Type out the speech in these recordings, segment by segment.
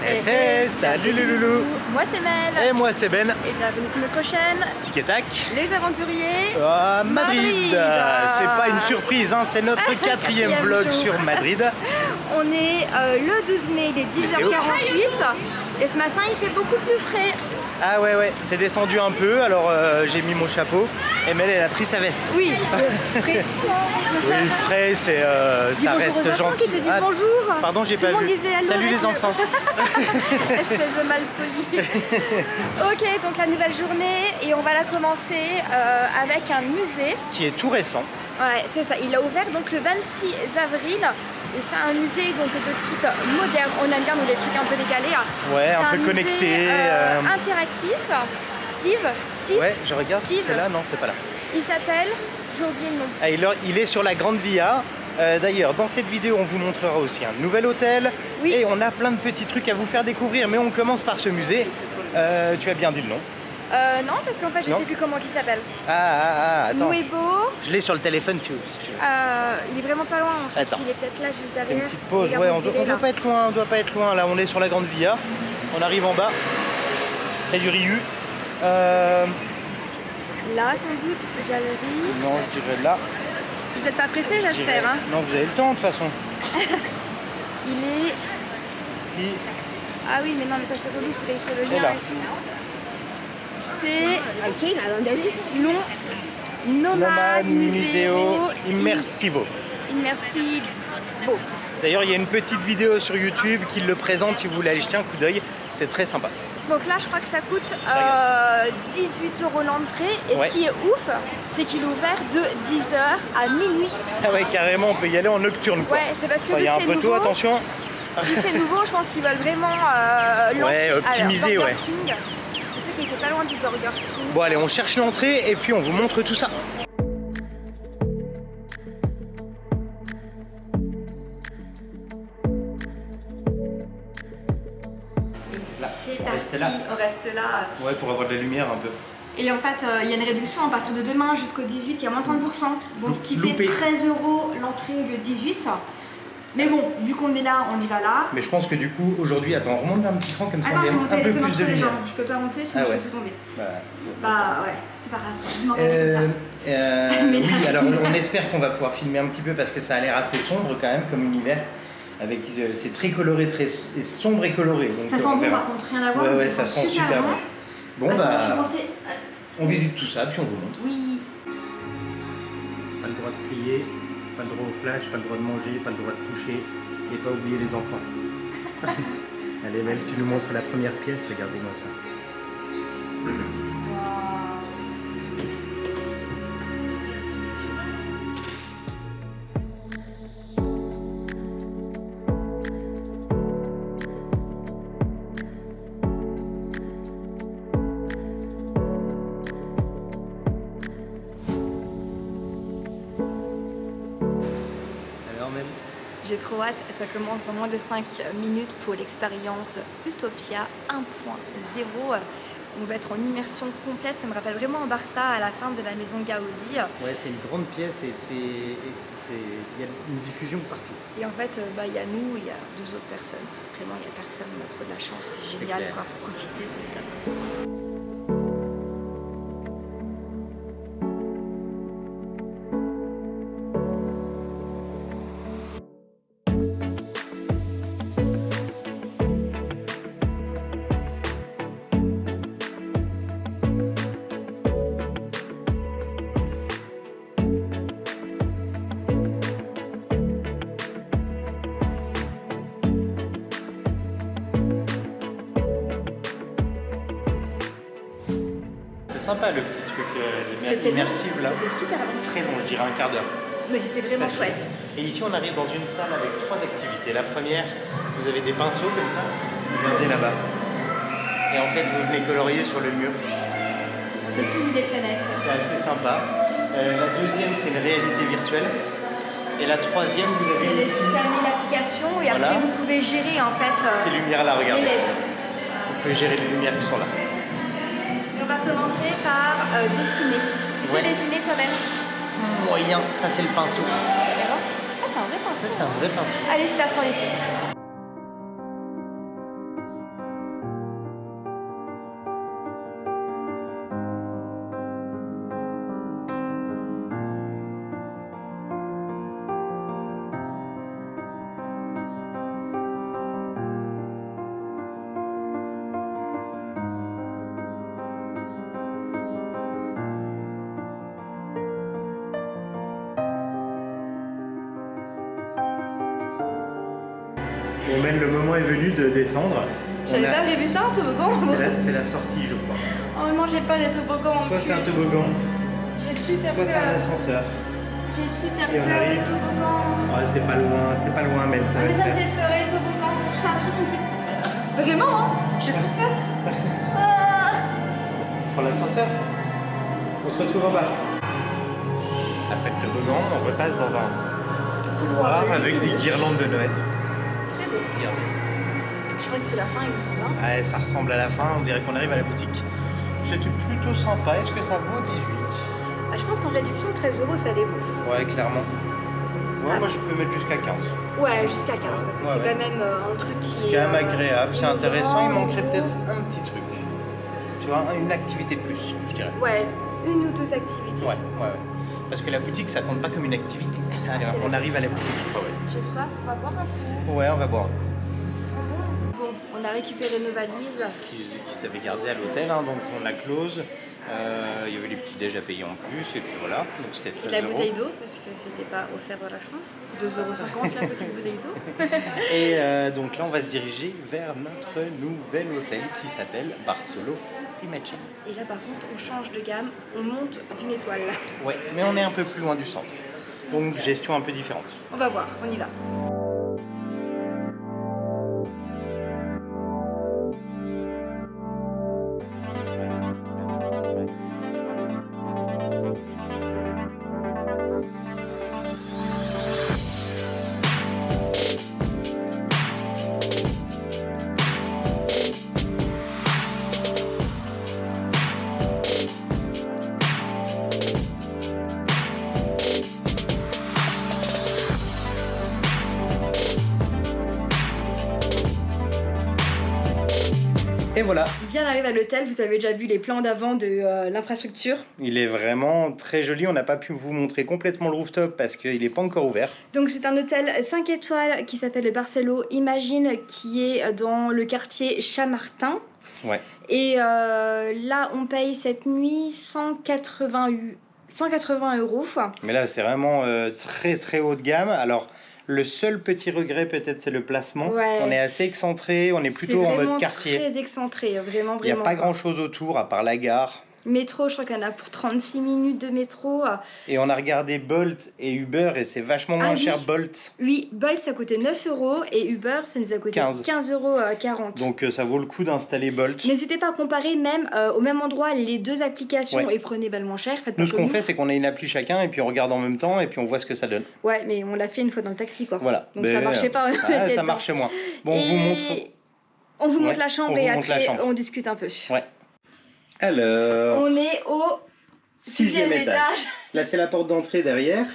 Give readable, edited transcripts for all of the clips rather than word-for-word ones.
Hey, salut les loulous. Moi c'est Mel. Et moi c'est Ben. Et bienvenue sur notre chaîne Tic et tac. Les aventuriers À Madrid. C'est pas une surprise, hein, c'est notre quatrième vlog jour. sur Madrid. On est le 12 mai, il est 10h48 et ce matin il fait beaucoup plus frais. Ah ouais, c'est descendu un peu, alors j'ai mis mon chapeau et Mel elle a pris sa veste. Oui, frais. Oui, frais, c'est ça reste aux enfants gentil. qui te disent bonjour. Pardon, j'ai Tout pas le monde vu. disait allô Salut avec les enfants. Espèce de malpoli. Ok, donc la nouvelle journée et on va la commencer avec un musée. Qui est tout récent. Ouais, c'est ça. Il a ouvert donc le 26 avril. Et c'est un musée donc de type moderne. On aime bien nous les trucs un peu décalés. Ouais, un peu musée, connecté. Interactif. TIV. Ouais, je regarde. TIV. C'est là, non, c'est pas là. Il s'appelle, j'ai oublié le nom. Ah, il est sur la Grande Via. D'ailleurs, dans cette vidéo, on vous montrera aussi un nouvel hôtel. Oui. Et on a plein de petits trucs à vous faire découvrir. Mais on commence par ce musée. Tu as bien dit le nom. Non, parce qu'en fait, je sais plus comment il s'appelle. Attends. Nuevo. Je l'ai sur le téléphone si tu veux. Il est vraiment pas loin. En fait. Attends. Il est peut-être là, juste derrière. Une petite pause. Regarde, Ouais, on on dirait, doit là. pas être loin. On doit pas être loin. Là, on est sur la Grande Via. On arrive en bas. Près du Riu. Là, sans doute, galerie. Non, je dirais là. Vous n'êtes pas pressé, Je dirais- j'espère. Hein. Non, vous avez le temps de toute façon. Il est. Ici. Ah oui, mais non, mais toi, c'est relou, faut aller sur le Et lien là. et tout. C'est long Nomade Museo Immersivo. Immersivo. D'ailleurs, il y a une petite vidéo sur YouTube qui le présente si vous voulez aller jeter un coup d'œil. C'est très sympa. Donc là, je crois que ça coûte 18 € l'entrée. Et Ouais. ce qui est ouf, c'est qu'il est ouvert de 10h à minuit. Ah ouais, carrément, on peut y aller en nocturne. Quoi. Ouais, c'est parce que Enfin, il vu y a que un c'est peu nouveau, tôt, attention. vu que c'est nouveau, je pense qu'ils veulent vraiment lancer. Ouais, optimiser, Burger ouais. King. Je sais qu'il était pas loin du Burger King. Bon, allez, on cherche l'entrée et puis on vous montre tout ça. Là, C'est on reste parti, là. on reste là. Ouais, pour avoir de la lumière un peu. Et en fait, il y a une réduction à partir de demain jusqu'au 18, il y a moins 30%. Donc ce qui Loupé. fait 13 € l'entrée au lieu de 18. Mais bon, vu qu'on est là, on y va là. Mais je pense que du coup, aujourd'hui, attends, on remonte d'un petit cran comme ça, Attends, on je vais a monter un peu les plus de entre les lumière. jambes. Je peux pas monter sinon Ah ouais. je vais tout tomber. Bah, Bah ouais, c'est pas grave. Je m'organise comme ça. Mais là- oui, alors on espère qu'on va pouvoir filmer un petit peu parce que ça a l'air assez sombre quand même comme univers. Avec, c'est très coloré, très sombre et coloré. Donc, Ça on sent bon verra. par contre, rien à voir. Ouais, mais ça sent super bon. Bon, Attends, je vais bah, monter. on visite tout ça, puis on vous montre. Oui. Pas le droit de crier, pas le droit au flash, pas le droit de manger, pas le droit de toucher, et pas oublier les enfants. Allez, Mel, tu nous montres la première pièce, regardez-moi ça. Alors, Mel? J'ai trop hâte, ça commence dans moins de 5 minutes pour l'expérience Utopia 1.0. On va être en immersion complète, ça me rappelle vraiment Barça à la fin de la maison Gaudi. Ouais, c'est une grande pièce et il y a une diffusion partout. Et en fait, il y a nous, il y a 2 autres personnes. Vraiment, il n'y a personne, on a trop de la chance, c'est C'est génial, clair. quoi, pour profiter, c'est top. C'est sympa le petit truc C'était immersif là. C'était super bon. Très long, je dirais un quart d'heure. Mais c'était vraiment Facile. chouette. Et ici, on arrive dans une salle avec 3 activités. La première, vous avez des pinceaux comme ça. Regardez là-bas. Et en fait, vous venez colorier sur le mur. On dessine des planètes. C'est assez sympa. La deuxième, c'est une réalité virtuelle. Et la troisième, vous C'est avez les ici scanner l'application et Voilà. après vous pouvez gérer en fait ces lumières-là, les regardez. LED. Vous pouvez gérer les lumières qui sont là. Et on va commencer par dessiner. Tu sais Ouais. dessiner toi-même? Moyen, ça c'est le pinceau. D'accord. Ah, c'est un vrai Ça, pinceau. c'est un vrai pinceau. Allez, c'est parti, on essaie. Noël, le moment est venu de descendre. J'avais pas prévu ça, un toboggan. C'est la sortie, je crois. Oh non, j'ai pas de toboggan. Soit c'est un toboggan, J'ai super soit c'est un ascenseur. J'ai super Et on peur arrive. des toboggans. Ouais, c'est pas loin, mais ça Ah, va mais le ça me faire. fait peur les toboggans. C'est un truc qui me fait peur. Vraiment, hein. J'ai trop peur. Ah. On prend l'ascenseur. On se retrouve en bas. Après le toboggan, on repasse dans un couloir avec des guirlandes de Noël. Très beau. Regardez. Je crois que c'est la fin, il me semble. Hein. Ouais, ça ressemble à la fin, on dirait qu'on arrive à la boutique. C'était plutôt sympa. Est-ce que ça vaut 18? Ah, je pense qu'en réduction, 13 € ça les vaut. Ouais, clairement. Ouais, Ah. moi je peux mettre jusqu'à 15. Ouais, jusqu'à 15, parce que Ouais, c'est ouais. quand même un truc qui C'est est. quand même agréable, c'est innovant, intéressant. Il manquerait nouveau. peut-être un petit truc. Tu vois, une activité de plus, je dirais. Ouais, une ou deux activités. Ouais. Parce que la boutique, ça compte pas comme une activité. Allez, c'est on la arrive à la boutique, je crois, ouais. J'ai soif, on va boire un coup. Ouais, on va boire. Ça sent bon. Bon, on a récupéré nos valises. Qu'ils avaient gardé à l'hôtel, hein, donc on la close. Il y avait les petits déj à payer en plus, et puis voilà. Donc c'était Et 13 de la euros. bouteille d'eau, parce que c'était pas offert à la chance. 2,50 € la petite bouteille d'eau. Et donc là, on va se diriger vers notre nouvel hôtel qui s'appelle Barcelo Imagine. Et là, par contre, on change de gamme, on monte d'une étoile. Ouais, mais on est un peu plus loin du centre. Donc gestion un peu différente. On va voir, on y va. Et voilà. Bien arrivé à l'hôtel, vous avez déjà vu les plans d'avant de l'infrastructure. Il est vraiment très joli. On n'a pas pu vous montrer complètement le rooftop parce qu'il n'est pas encore ouvert. Donc c'est un hôtel 5 étoiles qui s'appelle le Barcelo Imagine, qui est dans le quartier Chamartin. Ouais. Et là, on paye cette nuit 180 €. Mais là, c'est vraiment très très haut de gamme. Alors, le seul petit regret peut-être, c'est le placement. Ouais. On est assez excentré, on est plutôt en mode quartier. C'est vraiment très excentré, vraiment. Il n'y a pas grand chose autour à part la gare. Métro, je crois qu'il y en a pour 36 minutes de métro. Et on a regardé Bolt et Uber et c'est vachement moins cher Bolt. Oui, Bolt ça coûtait 9 € et Uber ça nous a coûté 15,40 €. Donc ça vaut le coup d'installer Bolt. N'hésitez pas à comparer même au même endroit les deux applications et prenez le moins cher. Nous ce qu'on fait c'est qu'on a une appli chacun et puis on regarde en même temps et puis on voit ce que ça donne. Ouais, mais on l'a fait une fois dans le taxi quoi. Voilà. Donc ça marchait pas. Ça marchait moins. Bon, on vous montre la chambre et après on discute un peu. Ouais. Alors, on est au 6e étage. Là, c'est la porte d'entrée derrière.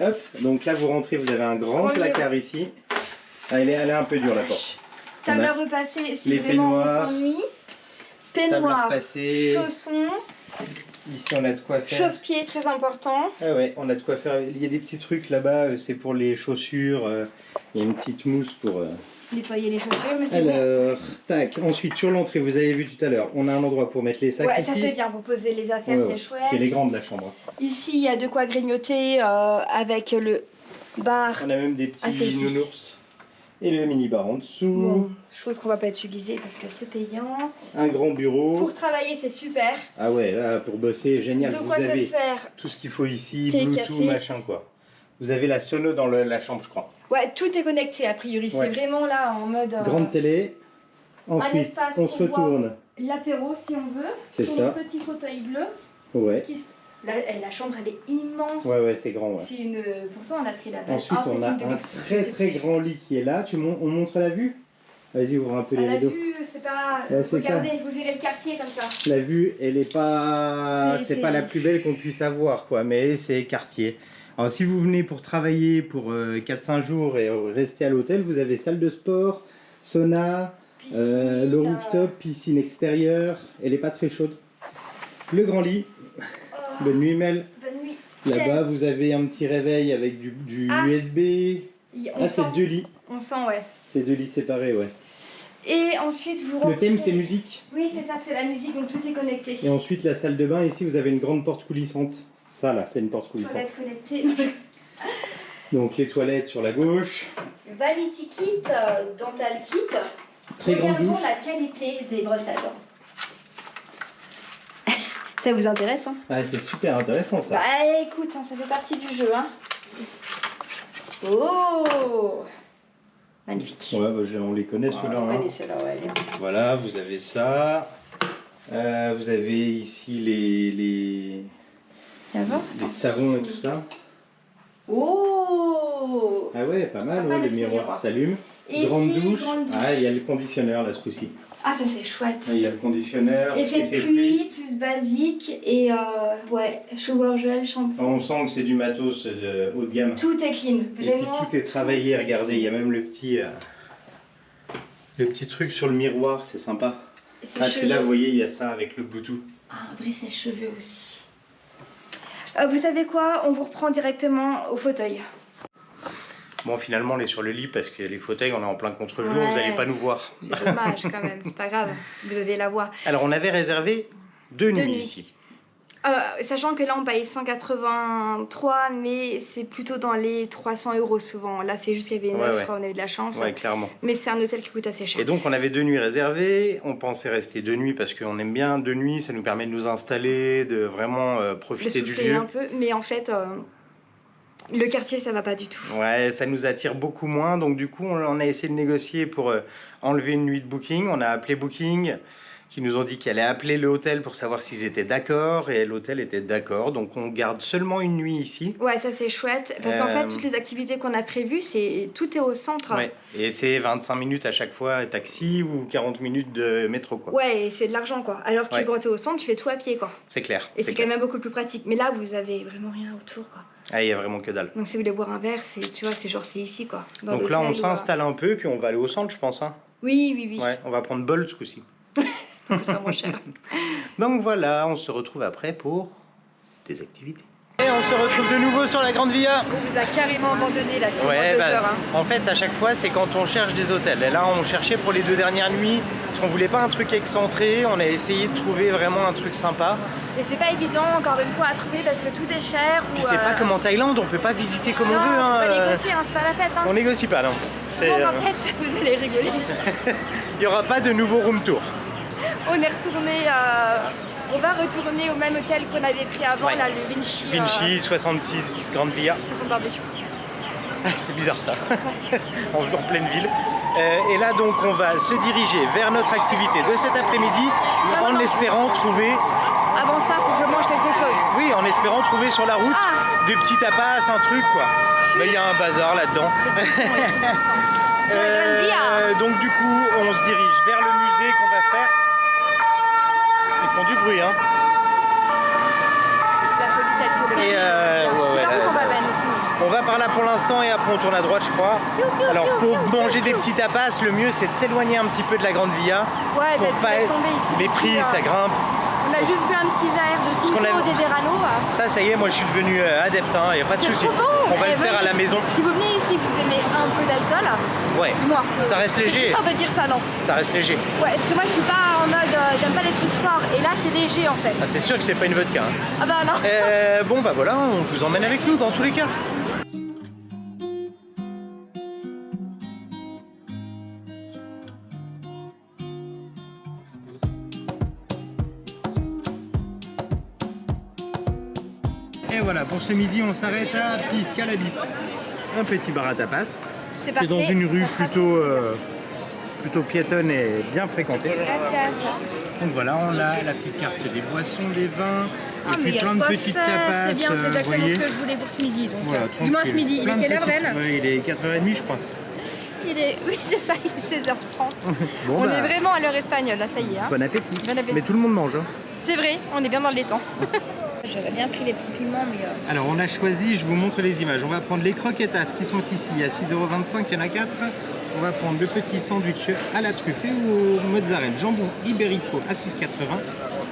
Hop, donc là, vous rentrez, vous avez un grand placard ici. Ah, elle est un peu dure, la porte. Table à repasser si les vraiment on peignoirs, s'ennuie. Peignoir, repasser. chaussons. Ici, on a de quoi faire. Chausse-pied, très important. Ah ouais, on a de quoi faire. Il y a des petits trucs là-bas, c'est pour les chaussures. Il y a une petite mousse pour... nettoyer les chaussures, mais c'est Alors, tac. Ensuite, sur l'entrée, vous avez vu tout à l'heure, on a un endroit pour mettre les sacs ici. Ouais, ça c'est bien, vous posez les affaires, c'est chouette. Elle est grande la chambre. Ici, il y a de quoi grignoter avec le bar. On a même des petits nounours. Et le mini-bar en dessous. Bon, chose qu'on va pas utiliser parce que c'est payant. Un grand bureau. Pour travailler, c'est super. Ah ouais, là, pour bosser, génial. De quoi vous se avez faire. Tout ce qu'il faut ici, Thé, Bluetooth, café. machin quoi. Vous avez la sono dans la chambre, je crois. Ouais, tout est connecté a priori. Ouais. C'est vraiment là en mode. Grande télé. Ensuite, espace on se pour retourne. L'apéro si on veut. C'est sur ça. le petit fauteuil bleu. Ouais. La chambre elle est immense. Ouais, c'est grand. Ouais. C'est une. Pourtant on a pris la place. Ensuite, on a un très grand lit qui est là. On montre la vue. Vas-y, ouvre un peu les rideaux. La vue, c'est pas. Ouais, c'est regardez, vous verrez le quartier comme ça. La vue, elle est pas. C'est pas la plus belle qu'on puisse avoir, quoi. Mais c'est quartier. Alors, si vous venez pour travailler pour 4-5 jours et rester à l'hôtel, vous avez salle de sport, sauna, le rooftop, piscine extérieure. Elle est pas très chaude. Le grand lit. Bonne nuit, Mel. Bonne nuit. Là-bas, vous avez un petit réveil avec du USB. C'est 2 lits. On sent, ouais. C'est 2 lits séparés, ouais. Et ensuite, vous Le thème, c'est musique. Oui, c'est ça, c'est la musique, donc tout est connecté. Et ensuite, la salle de bain, ici, vous avez une grande porte coulissante. Ça, là, c'est une porte coulissante. Toilette connectée. Donc les toilettes sur la gauche. Vanity Kit, Dental Kit. Très grande Regardons douche. la qualité des brosses à dents. Ça vous intéresse, hein? Ah, c'est super intéressant ça. Bah écoute, hein, ça fait partie du jeu, hein. Oh, magnifique. Ouais, bah, on les connaît ceux-là. On Hein. connaît ceux-là, ouais. Bien. Voilà, vous avez ça. Vous avez ici les savons et tout ça. Oh. Ah ouais, pas mal, Sympa, ouais, le le petit miroir miroir. s'allume. Et Grande ici, douche. grande douche. Ah, il y a le conditionneur là ce coup-ci. Ah, ça c'est chouette. Il y a le conditionneur. Effet de pluie, plus basique et ouais, shower gel, shampoing. On sent que c'est du matos haut de gamme. Tout est clean, Et puis vraiment. tout est travaillé, regardez, il y a même le petit truc sur le miroir, c'est sympa. Et ses Ah, puis là, cheveux. vous voyez, il y a ça avec le Bluetooth. Ah, un vrai sèche-cheveux aussi. Vous savez quoi? On vous reprend directement au fauteuil. Bon, finalement, on est sur le lit parce que les fauteuils, on est en plein contre-jour, Ouais. vous n'allez pas nous voir. C'est dommage quand même, c'est pas grave. Vous avez la voix. Alors, on avait réservé deux nuits ici. Sachant que là on paye 183, mais c'est plutôt dans les 300 € souvent. Là c'est juste qu'il y avait une offre, on a eu de la chance. Ouais, clairement. Mais c'est un hôtel qui coûte assez cher. Et donc, on avait 2 nuits réservées. On pensait rester 2 nuits parce qu'on aime bien 2 nuits. Ça nous permet de nous installer, de vraiment profiter de du souffler lieu. un peu, mais en fait, le quartier ça va pas du tout. Ouais, ça nous attire beaucoup moins. Donc, du coup, on a essayé de négocier pour enlever une nuit de booking. On a appelé Booking, qui nous ont dit qu'elle allait appeler le hôtel pour savoir s'ils étaient d'accord. Et l'hôtel était d'accord. Donc, on garde seulement une nuit ici. Ouais, ça c'est chouette. Parce qu'en fait, toutes les activités qu'on a prévues, tout est au centre. Ouais. Et c'est 25 minutes à chaque fois taxi ou 40 minutes de métro, quoi. Ouais, et c'est de l'argent, quoi. Alors que quand t'es au centre, tu fais tout à pied, quoi. C'est clair. Et c'est quand même beaucoup plus pratique. Mais là, vous avez vraiment rien autour, quoi. Ah, il y a vraiment que dalle. Donc si vous voulez boire un verre, tu vois, c'est genre c'est ici, quoi. Dans Donc là, on l'hôtel, s'installe un peu, puis on va aller au centre, je pense. Hein. Oui, oui, oui. Ouais, on va prendre Bolt ce coup-ci. C'est vraiment cher. Donc voilà, on se retrouve après pour des activités. Et on se retrouve de nouveau sur la Grande Via. On vous a carrément abandonné là, pendant Ouais, 2 heures. Hein. En fait, à chaque fois, c'est quand on cherche des hôtels. Et là, on cherchait pour les 2 dernières nuits, parce qu'on voulait pas un truc excentré. On a essayé de trouver vraiment un truc sympa. Et c'est pas évident, encore une fois, à trouver parce que tout est cher. Puis c'est pas comme en Thaïlande, on peut pas visiter comme on veut. On Hein. va négocier, hein, c'est pas la fête. Hein. On négocie pas, non. Donc en fait, vous allez rigoler. Il y aura pas de nouveau room tour. On est retourné, on va retourner au même hôtel qu'on avait pris avant, là, le Vinci. Vinci, 66 Grande Via. C'est son barbecue. C'est bizarre ça, en pleine ville. Et là donc on va se diriger vers notre activité de cet après-midi en espérant trouver... Avant ça, faut que je mange quelque chose. Oui, en espérant trouver sur la route des petits tapas, un truc quoi. Mais il y a un bazar là-dedans. Donc du coup on se dirige vers le musée qu'on va faire. Ils font du bruit hein. La police elle tourne. C'est par où qu'on va Ben aussi. On va par là pour l'instant et après on tourne à droite je crois. Alors pour manger des petits tapas, le mieux c'est de s'éloigner un petit peu de la Grande Via. Ouais, pour parce pas que laisse tomber ici. les prix ça grimpe. On a juste bu un petit verre de Tinto des Verano. Ça y est, moi je suis devenu adepte, il n'y a pas de souci. Bon. On va le faire à la maison. Si vous venez ici, vous aimez un peu d'alcool. Ouais, Dis-moi, ça reste léger. Ça veut dire ça, non? Ça reste léger. Ouais, parce que moi je suis pas en mode j'aime pas les trucs forts. Et là c'est léger en fait. Ah, c'est sûr que c'est pas une vodka. Hein. Ah bah non. Bon bah voilà, on vous emmène avec nous dans tous les cas. Et voilà, pour ce midi, on s'arrête à Piscalabis. Un petit bar à tapas. C'est qui est dans une rue plutôt piétonne et bien fréquentée. Donc voilà, on a la petite carte des boissons, des vins, et puis plein de petites tapas. C'est bien, c'est exactement voyez. ce que je voulais pour ce midi. Donc, Voilà, du moins ce tranquille. midi. Il Plein est de quelle heure, petites- Ben? Ouais, il est 4h30 je crois. Oui, c'est ça, il est 16h30. Bon, On bah, est vraiment à l'heure espagnole, là, ça y est. Hein. Bon appétit. Bon appétit. Mais tout le monde mange. Hein. C'est vrai, on est bien dans le temps. J'avais bien pris les petits piments, mais... Alors on a choisi, je vous montre les images. On va prendre les croquetas qui sont ici à 6,25 €, il y en a 4. On va prendre le petit sandwich à la truffe et au mozzarella jambon ibérico à 6,80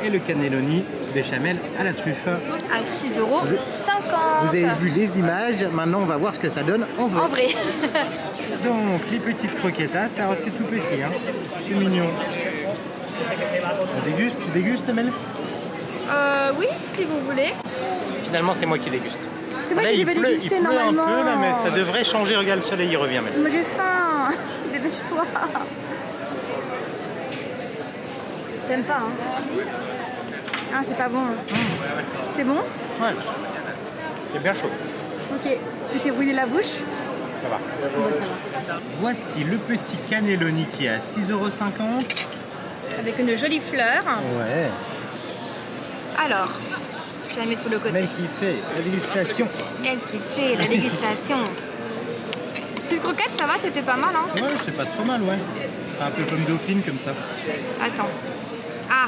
€ et le cannelloni béchamel à la truffe. À 6,50 €. Vous avez vu les images, maintenant on va voir ce que ça donne en vrai. En vrai. Donc les petites croquetas, alors c'est tout petit, hein. C'est mignon. On déguste, tu dégustes Mel? Oui, si vous voulez. Finalement c'est moi qui déguste. C'est moi Là, qui il devais pleut, déguster il pleut normalement. un peu là, mais ça devrait changer. Regarde, le soleil, il revient maintenant. Moi j'ai faim. Dépêche-toi. T'aimes pas, hein? Ah, c'est pas bon. C'est bon? Ouais. C'est bien chaud. Ok. Tu t'es brûlé la bouche? Ça va. Bon, ça va. Voici le petit cannelloni qui est à 6,50 €. Avec une jolie fleur. Ouais. Alors, je la mets sur le côté. Mec qui fait la dégustation. Elle qui fait la dégustation. Petite croquette, ça va, c'était pas mal, hein? Ouais, c'est pas trop mal, ouais. Un peu pomme dauphine comme ça. Attends. Ah,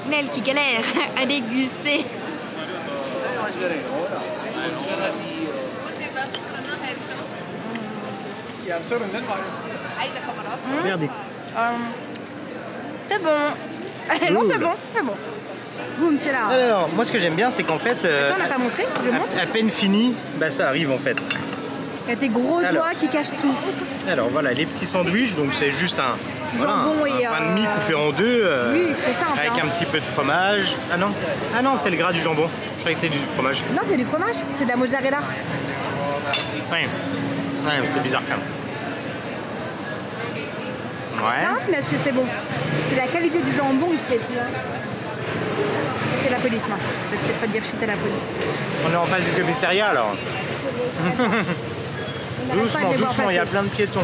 Mel qui galère à déguster. Verdict. C'est bon. Non, c'est bon, c'est bon. Boum, c'est là. Alors, moi ce que j'aime bien, c'est qu'en fait, Attends, on n'a pas montré, je montre. à peine fini, bah ça arrive en fait. Il y a tes gros Alors. doigts qui cachent tout. Alors voilà, les petits sandwichs, donc c'est juste un Jambon et, pain de mie coupé en deux, Oui, très simple. avec hein. un petit peu de fromage. Ah non, c'est le gras du jambon. Je croyais que c'était du fromage. Non, c'est du fromage, c'est de la mozzarella. Ouais, c'était bizarre quand même. Ouais. Simple, mais est-ce que c'est bon? C'est la qualité du jambon qui fait, tu vois. C'est la police, Marc. Je vais peut-être pas te dire chute à la police. On est en face du commissariat alors. On n'arrête pas de les voir Doucement, il y a passer. plein de piétons.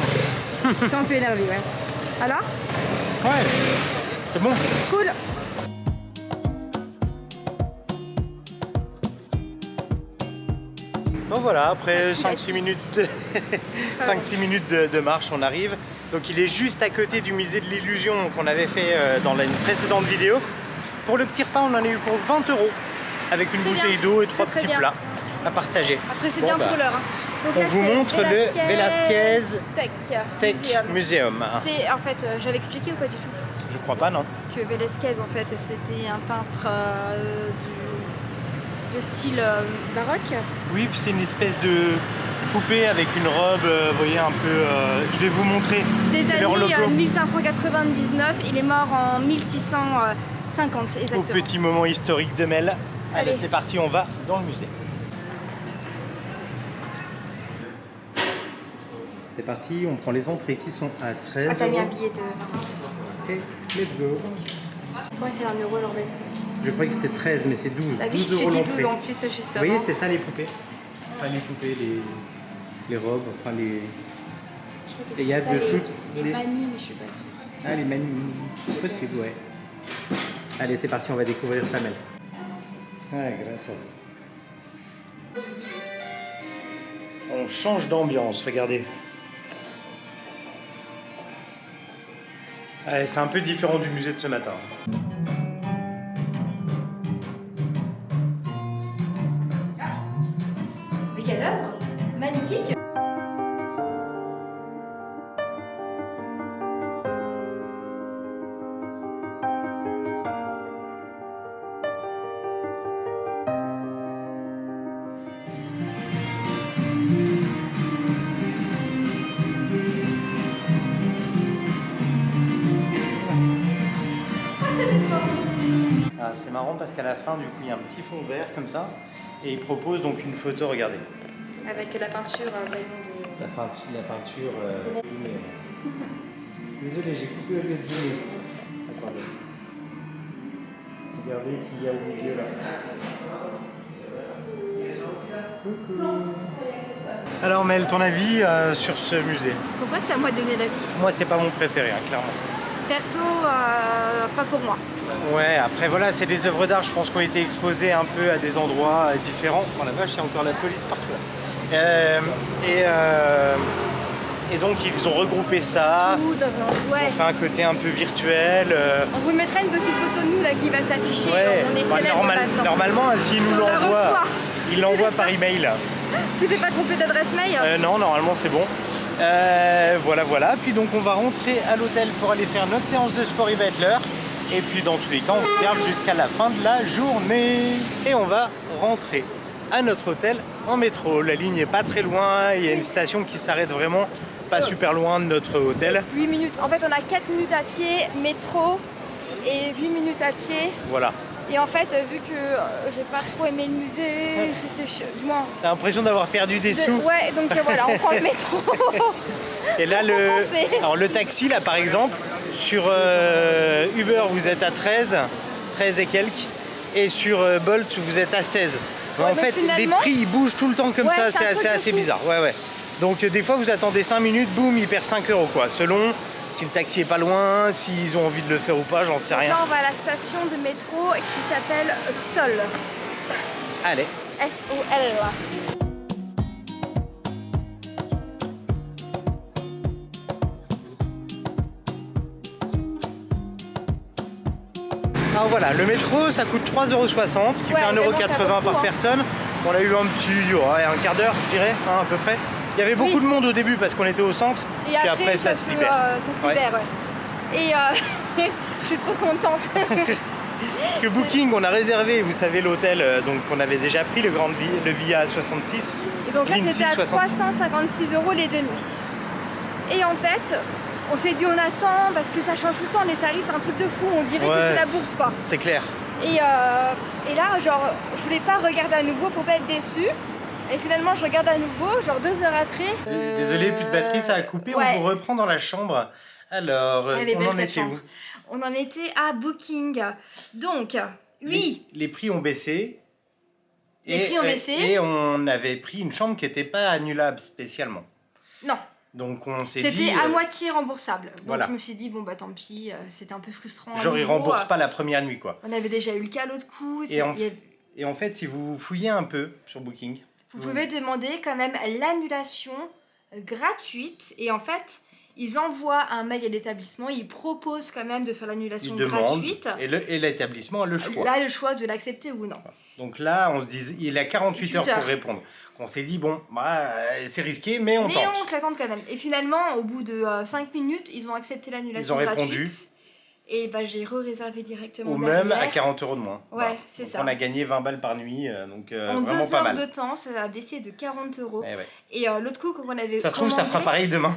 Ils sont un peu énervés, ouais. Alors? Ouais, c'est bon. Cool. Donc voilà, après 5-6 minutes, 5-6 minutes de marche, on arrive. Donc il est juste à côté du musée de l'illusion qu'on avait fait dans une précédente vidéo. Pour le petit repas, on en a eu pour 20 €, avec une Très bouteille bien. d'eau et Très, 3 très petits bien. plats à partager. Après, c'est Bon, bien bah, pour l'heure. Hein. Donc on là, vous c'est montre le Velasquez Tech Tech Museum. C'est en fait, j'avais expliqué ou pas du tout Je crois pas, non? que Velasquez en fait c'était un peintre de style baroque. Oui, puis c'est une espèce de poupée avec une robe, vous voyez, un peu... je vais vous montrer. Des C'est leur années logo. 1599, il est mort en 1650 Au exactement. petit moment historique de Mel. Allez, Allez. c'est parti, on va dans le musée. C'est parti, on prend les entrées qui sont à 13 Ah, t'as mis un €. billet de 20. Et let's go. Pourquoi il fait un euro l'Orben? Je croyais que c'était 13, mais c'est 12. La vie, 12 j'ai € dit l'entrée. 12 en plus juste Vous avant. voyez, c'est ça les poupées. Enfin, les poupées, les robes, enfin les... Il y a de toutes. Les manies, mais je suis pas sûre. Ah, les manies. Possible, ouais. Allez, c'est parti, on va découvrir ça, Mel. Ah, gracias. On change d'ambiance, regardez. Ouais, c'est un peu différent du musée de ce matin. Mais quelle œuvre! Magnifique! Ah, c'est marrant parce qu'à la fin, du coup, il y a un petit fond vert comme ça. Et il propose donc une photo, regardez. Avec la peinture vraiment de... La peinture... C'est la- Désolé, j'ai coupé au lieu de zoomer. Attendez. Regardez qui y a au milieu là. Coucou. Alors Mel, ton avis sur ce musée? Pourquoi c'est à moi de donner l'avis? Moi, c'est pas mon préféré, hein, clairement. Perso, pas pour moi. Ouais, après voilà, c'est des œuvres d'art, je pense, qui ont été exposées un peu à des endroits différents. Oh la vache, il y a encore la police partout là. Et donc ils ont regroupé ça, Ou dans un... Ouais. on fait un côté un peu virtuel. On vous mettra une petite photo de nous là qui va s'afficher. Ouais, On est bah, célèbres maintenant. normalement, s'ils nous On la l'envoient, reçoit. ils l'envoient par email. Tu t'es pas trompé d'adresse mail? Non, normalement c'est bon. Voilà. Puis donc on va rentrer à l'hôtel pour aller faire notre séance de sport, il va être l'heure. Et puis dans tous les cas, on regarde jusqu'à la fin de la journée. Et on va rentrer à notre hôtel en métro. La ligne est pas très loin, il y a une station qui s'arrête vraiment pas super loin de notre hôtel. 8 minutes. En fait, on a 4 minutes à pied, métro, et 8 minutes à pied. Voilà. Et en fait, vu que j'ai pas trop aimé le musée, c'était du moins. T'as l'impression d'avoir perdu des sous. Ouais, donc voilà, on prend le métro. Et là, alors le taxi, là par exemple, sur Uber, vous êtes à 13 et quelques, et sur Bolt, vous êtes à 16. Ouais, en fait, les prix ils bougent tout le temps comme ça, c'est assez bizarre. Ouais. Donc des fois, vous attendez 5 minutes, boum, il perd 5 € quoi, selon si le taxi est pas loin, s'ils ont envie de le faire ou pas, j'en sais rien. Là, on va à la station de métro qui s'appelle Sol. Allez. S-O-L. Alors voilà, le métro ça coûte 3,60 €, ce qui fait 1,80 € par personne. On a eu un quart d'heure, je dirais, à peu près. Il y avait beaucoup de monde au début parce qu'on était au centre, et puis après ça se libère. Ça se libère, ouais. Et je suis trop contente. Parce que Booking, on a réservé, vous savez, l'hôtel donc qu'on avait déjà pris, le Villa 66. Et donc là, c'était à 356 € les 2 nuits. Et en fait, on s'est dit on attend parce que ça change tout le temps les tarifs, c'est un truc de fou, on dirait que c'est la bourse quoi. C'est clair. Et là, genre, je voulais pas regarder à nouveau pour pas être déçue. Et finalement, je regarde à nouveau, genre 2 heures après. Désolé, plus de batterie, ça a coupé. Ouais. On vous reprend dans la chambre. Alors, on en était où? On en était à Booking. Donc, oui. Les prix ont baissé. Et on avait pris une chambre qui n'était pas annulable spécialement. Non. Donc on s'est dit... C'était à moitié remboursable. Donc voilà. Je me suis dit, bon bah tant pis, c'était un peu frustrant. Genre ils remboursent pas la première nuit quoi. On avait déjà eu le cas l'autre coup. Et en fait, si vous fouillez un peu sur Booking... Vous pouvez demander quand même l'annulation gratuite. Et en fait, ils envoient un mail à l'établissement, ils proposent quand même de faire l'annulation gratuite. Et l'établissement a le choix. Là, le choix de l'accepter ou non. Donc là, on se dit, il a 48 heures pour répondre. On s'est dit, bon, bah, c'est risqué, mais on tente. Mais on se l'attend quand même. Et finalement, au bout de 5 minutes, ils ont accepté l'annulation gratuite. Ils ont répondu. Et bah, j'ai réservé directement. Ou même à 40 € de moins. Ouais, voilà. C'est ça. On a gagné 20 balles par nuit, donc en vraiment pas mal. En 2 heures de temps, ça a baissé de 40 €. Ouais. Et l'autre coup, quand on avait ça se trouve, ça fera pareil demain.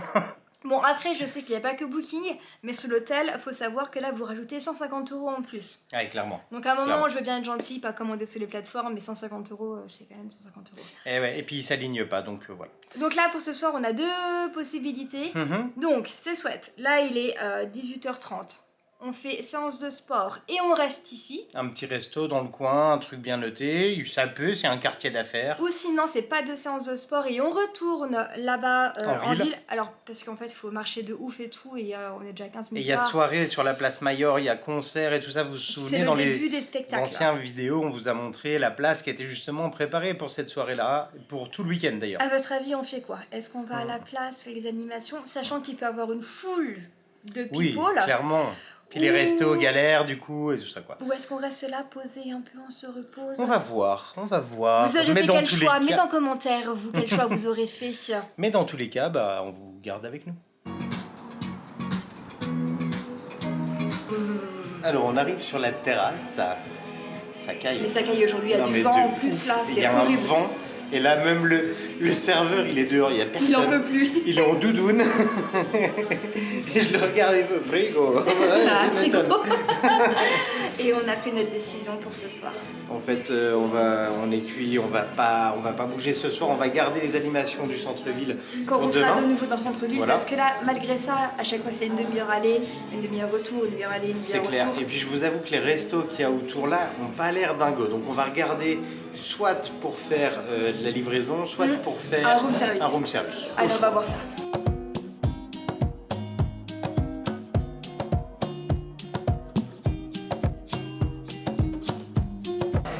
Bon, après, je sais qu'il n'y a pas que Booking, mais sur l'hôtel, il faut savoir que là, vous rajoutez 150 € en plus. Ah, clairement. Donc, à un moment, je veux bien être gentil, pas commander sur les plateformes, mais 150 €, c'est quand même 150 €. Et puis, ils ne s'alignent pas, donc voilà. Donc là, pour ce soir, on a 2 possibilités. Donc, c'est chouette. Là, il est 18h30. On fait séance de sport et on reste ici. Un petit resto dans le coin, un truc bien noté. Ça peut, c'est un quartier d'affaires. Ou sinon, c'est pas de séance de sport et on retourne là-bas en ville. Alors, parce qu'en fait, il faut marcher de ouf et tout et on est déjà à 15 minutes. Et il y a soirée sur la place Mayor, il y a concert et tout ça. Vous vous souvenez, dans les anciennes vidéos, on vous a montré la place qui était justement préparée pour cette soirée-là, pour tout le week-end d'ailleurs. À votre avis, on fait quoi? Est-ce qu'on va à la place, faire les animations, sachant qu'il peut y avoir une foule de people? Oui, clairement. Puis les restos galères du coup et tout ça quoi. Ou est-ce qu'on reste là posé un peu, on se repose? On va voir. Vous aurez fait quel choix? Mettez en commentaire vous quel choix vous aurez fait. Mais dans tous les cas, bah, on vous garde avec nous. Alors on arrive sur la terrasse, ça caille. Mais ça caille aujourd'hui, il y a du vent en plus là, c'est horrible. Il y a un vent. Et là, même le serveur, il est dehors, il n'y a personne. Il n'en peut plus. Il est en doudoune. Et je le regarde, il veut frigo. Frigo. Et on a pris notre décision pour ce soir. En fait, on est cuit, on va pas bouger ce soir, on va garder les animations du centre-ville. Quand on sera de nouveau dans le centre-ville, voilà. Parce que là, malgré ça, à chaque fois, c'est une demi-heure aller, une demi-heure retour, une demi-heure aller, une demi-heure retour. C'est clair. Et puis, je vous avoue que les restos qu'il y a autour là n'ont pas l'air dingos. Donc, on va regarder soit pour faire de la livraison, soit pour faire un room service. Allez, on va voir ça.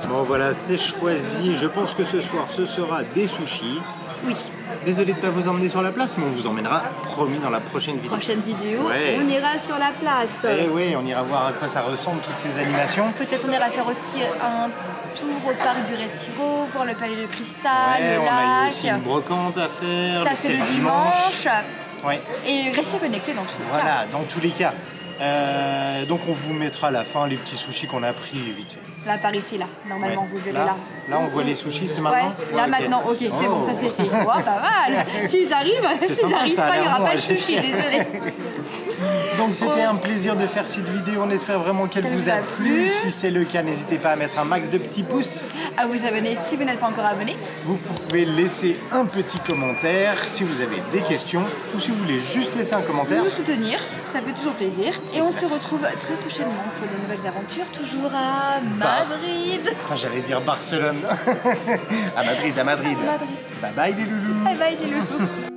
Bon voilà, c'est choisi. Je pense que ce soir, ce sera des sushis. Oui. Désolé de ne pas vous emmener sur la place, mais on vous emmènera, promis, dans la prochaine vidéo. Ouais. On ira sur la place. Et oui, on ira voir à quoi ça ressemble, toutes ces animations. Peut-être on ira faire aussi un tour au parc du Retiro, voir le palais de cristal, le on lac. a eu aussi une brocante à faire. Ça, c'est le dimanche. Ouais. Et restez connectés dans tous les cas. Voilà, dans tous les cas. Donc on vous mettra à la fin les petits sushis qu'on a pris vite fait. Là, par ici, là. Normalement, Ouais. vous verrez là. Là, on voit les sushis, c'est maintenant. Ouais, là ok. maintenant, ok, c'est bon, ça c'est fait. Oh, pas mal. S'ils arrivent, C'est s'ils sympa, arrivent ça a pas, il n'y l'air aura bon, pas de j'espère. sushi, désolé. Donc c'était un plaisir de faire cette vidéo, on espère vraiment qu'elle vous a plu. Si c'est le cas, n'hésitez pas à mettre un max de petits pouces. À vous abonner si vous n'êtes pas encore abonné. Vous pouvez laisser un petit commentaire si vous avez des questions ou si vous voulez juste laisser un commentaire. Nous soutenir, ça fait toujours plaisir. Et on se retrouve très prochainement pour de nouvelles aventures, toujours à Madrid. Putain, j'allais dire Barcelone. À Madrid, à Madrid. À Madrid. Bye bye les loulous. Bye bye les loulous.